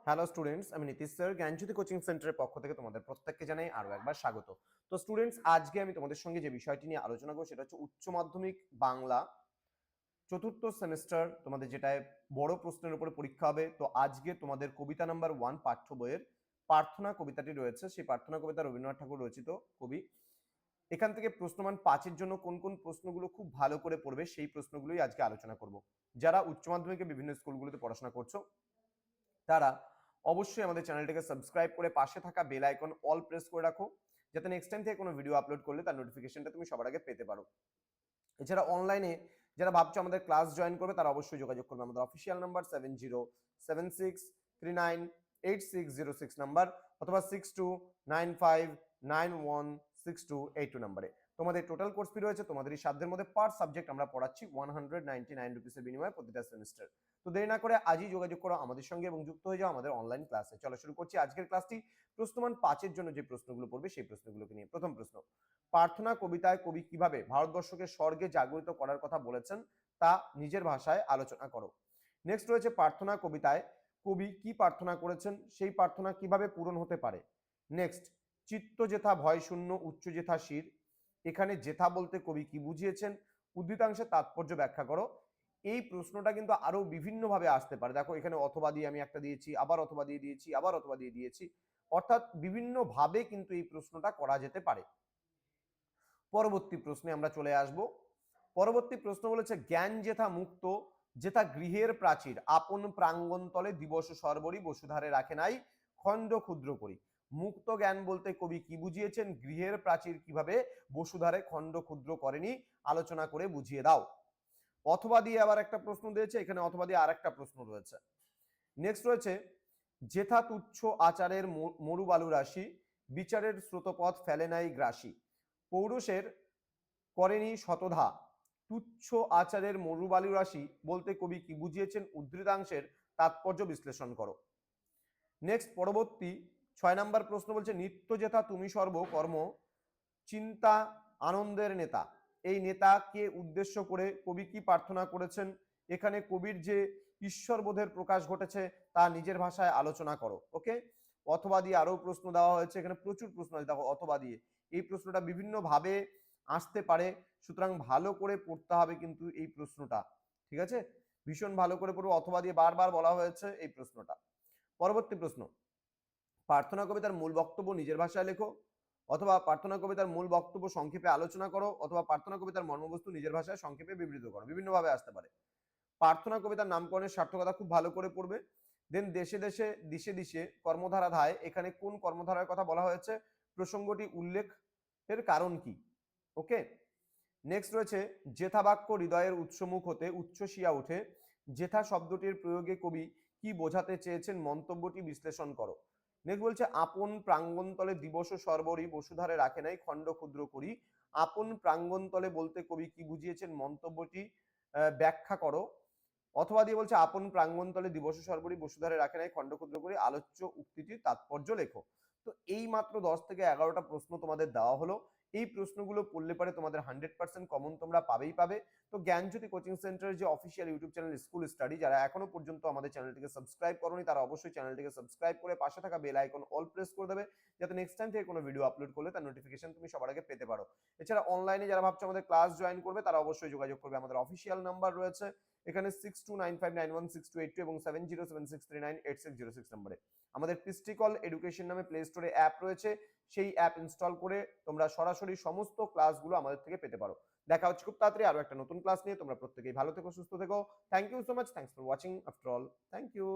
Hello students, আমি Nitish sir জ্ঞানজ্যোতি coaching সেন্টারের পক্ষ থেকে তোমাদের প্রত্যেককে জানাই আরো একবার স্বাগত। তো স্টুডেন্টস, আজকে আমি তোমাদের সঙ্গে যে বিষয়টি নিয়ে আলোচনা করব সেটা হচ্ছে উচ্চ মাধ্যমিক বাংলা চতুর্থ সেমিস্টার, তোমাদের যেটায় বড় প্রশ্নের উপরে পরীক্ষা হবে। তো আজকে তোমাদের কবিতা নাম্বার 1 পাঠ্য বইয়ের প্রার্থনা কবিতাটি রয়েছে। সেই প্রার্থনা কবিতা রবীন্দ্রনাথ ঠাকুর রচিত কবি। এখান থেকে প্রশ্নমান 5-এর জন্য কোন কোন প্রশ্নগুলো খুব ভালো করে পড়বে সেই প্রশ্নগুলোই আজকে আলোচনা করব। যারা উচ্চ মাধ্যমিকে বিভিন্ন স্কুলগুলোতে পড়াশোনা করছো তারা অবশ্যই আমাদের চ্যানেলটাকে সাবস্ক্রাইব করে পাশে থাকা বেল আইকন অল প্রেস করে রাখো, যাতে নেক্সট টাইম থেকে কোনো ভিডিও আপলোড করলে তার নোটিফিকেশনটা তুমি সবার আগে পেতে পারো। এছাড়া অনলাইনে যারা ভাবছো আমাদের ক্লাস জয়েন করবে তারা অবশ্যই যোগাযোগ করবে আমাদের অফিসিয়াল নাম্বার 7076398606 নাম্বার অথবা 6295916282 নাম্বারে। তোমাদের টোটাল কোর্স ফি রয়েছে তোমাদের এই সাধ্যের মধ্যে। পার সাবজেক্ট আমরা পড়াচ্ছি 199 রুপিসের বিনিময়ে প্রতিটা সেমিস্টার। তো দেরি না করে আজই যোগাযোগ করো আমাদের সঙ্গে এবং যুক্ত হয়ে যাও আমাদের অনলাইন ক্লাসে। চলো শুরু করছি আজকের ক্লাসটি। প্রশ্নমান 5-এর জন্য যে প্রশ্নগুলো পড়বে সেই প্রশ্নগুলোকে নিয়ে। প্রথম প্রশ্ন, প্রার্থনা কবিতায় কবি কিভাবে ভারতবর্ষকে স্বর্গে জাগরিত করার কথা বলেছেন তা নিজের ভাষায় আলোচনা করো। নেক্সট রয়েছে প্রার্থনা কবিতায় কবি কি প্রার্থনা করেছেন, সেই প্রার্থনা কিভাবে পূরণ হতে পারে। নেক্সট, চিত্ত জেথা ভয় শূন্য উচ্চ জেথা শির, এখানে জেথা বলতে কবি কি বুঝিয়েছেন, উদ্ধৃতাংশের তাৎপর্য ব্যাখ্যা করো। এই প্রশ্নটা কিন্তু আরো বিভিন্ন ভাবে আসতে পারে। দেখো এখানে অথবা দিয়ে আমি একটা দিয়েছি, আবার অথবা দিয়ে দিয়েছি, আবার অথবা দিয়ে দিয়েছি, অর্থাৎ বিভিন্ন ভাবে কিন্তু এই প্রশ্নটা করা যেতে পারে। পরবর্তী প্রশ্নে আমরা চলে আসব। পরবর্তী প্রশ্ন বলেছে জ্ঞান যেথা মুক্ত যেথা গৃহের প্রাচীর আপন প্রাঙ্গণ তলে দিবস সর্বরি বসুধারে রাখে নাই খণ্ড ক্ষুদ্র করি। মুক্ত জ্ঞান বলতে কবি কি বুঝিয়েছেন, গৃহের প্রাচীর কিভাবে বসুধারে খণ্ড ক্ষুদ্র করেনি আলোচনা করে বুঝিয়ে দাও। অথবা দিয়ে আবার একটা প্রশ্ন দিয়েছে, এখানে অথবা দিয়ে আরেকটা প্রশ্ন রয়েছে। নেক্সট রয়েছে যেথা তুচ্ছ আচারের মরুবালু রাশি বিচারের স্রোতপথ ফেলে নাই গ্রাসী, পৌরুষের করেনি শতধা, তুচ্ছ আচারের মরুবালু রাশি বলতে কবি কি বুঝিয়েছেন, উদ্ধৃতাংশের তাৎপর্য বিশ্লেষণ করো। নেক্সট পরবর্তী 6 নাম্বার প্রশ্ন বলছে নিত্য যেথা তুমি সর্বকর্ম চিন্তা আনন্দের নেতা, এই নেতাকে উদ্দেশ্য করে কবি কি প্রার্থনা করেছেন। এখানে কবির যে ঈশ্বরবোধের প্রকাশ ঘটেছে তা নিজের ভাষায় আলোচনা করো। ওকে, অথবা দিয়ে আরো প্রশ্ন দেওয়া হয়েছে, এখানে প্রচুর প্রশ্ন আছে। দেখো অথবা দিয়ে এই প্রশ্নটা বিভিন্ন ভাবে আসতে পারে, সুতরাং ভালো করে পড়তে হবে কিন্তু এই প্রশ্নটা, ঠিক আছে, ভীষণ ভালো করে পড়বো। অথবা দিয়ে বারবার বলা হয়েছে এই প্রশ্নটা। পরবর্তী প্রশ্ন, প্রার্থনা কবিতার মূল বক্তব্য নিজের ভাষায় লেখো, অথবা প্রার্থনা কবিতার মূল বক্তব্য সংক্ষেপে আলোচনা করো, অথবা প্রার্থনা কবিতার মর্মবস্তু নিজের ভাষায় সংক্ষেপে বিবৃত করো। বিভিন্নভাবে আসতে পারে। প্রার্থনা কবিতার নামকরণের সার্থকতা খুব ভালো করে পড়বে। দেন দেশে দেশে দিশে দিশে কর্মধারা ধায়, এখানে কোন কর্মধারার কথা বলা হয়েছে, প্রসঙ্গটি উল্লেখের কারণ কি। ওকে, নেক্সট রয়েছে জেথা বাক্য হৃদয়ের উৎসমুখ হতে উচ্ছ্বসিয়া ওঠে, জেথা শব্দটির প্রয়োগে কবি কি বোঝাতে চেয়েছেন, মন্তব্যটি বিশ্লেষণ করো। নেক্সট বলছে আপন প্রাঙ্গণতলে দিবস সর্বরি বসুধারে রাখে নাই খণ্ড ক্ষুদ্র করি, আপন প্রাঙ্গণতলে বলতে কবি কি বুঝিয়েছেন, মন্তব্যটি ব্যাখ্যা করো। অথবা দিয়ে বলছে আপন প্রাঙ্গণতলে দিবস সর্বরি বসুধারে রাখে নাই খণ্ড ক্ষুদ্র করি, আলোচ্য উক্তিটির তাৎপর্য লেখো। তো এই মাত্র 10 থেকে 11টা প্রশ্ন তোমাদের দেওয়া হলো। এই প্রশ্নগুলো পড়লে পরে তোমাদের 100% কমন তোমরা পাবেই পাবে। তো জ্ঞানজ্যোতি কোচিং সেন্টারের যে official YouTube channel school study, যারা এখনো পর্যন্ত আমাদের চ্যানেলটিকে সাবস্ক্রাইব করোনি তারা অবশ্যই চ্যানেলটিকে সাবস্ক্রাইব করে পাশে থাকা বেল আইকন অল প্রেস করে দেবে, যাতে নেক্সট টাইম থেকে কোনো ভিডিও আপলোড করলে তার নোটিফিকেশন তুমি সবার আগে পেতে পারো। এছাড়া অনলাইনে যারা ভাবছো আমাদের ক্লাস জয়েন করবে তারা অবশ্যই যোগাযোগ করবে। আমাদের অফিসিয়াল নাম্বার রয়েছে এখানে 6295916282 এবং 7076398606 নম্বরে। আমাদের পিস্টিকল এডুকেশন নামে প্লে স্টোরে অ্যাপ রয়েছে, সেই অ্যাপ ইনস্টল করে তোমরা সরাসরি সমস্ত ক্লাসগুলো আমাদের থেকে পেতে পারো। দেখা হচ্ছে খুব তাড়াতাড়ি আরো একটা নতুন ক্লাস নিয়ে। তোমরা প্রত্যেকেই ভালো থেকো, সুস্থ থেকো। Thank you so much, thanks for watching after all, thank you.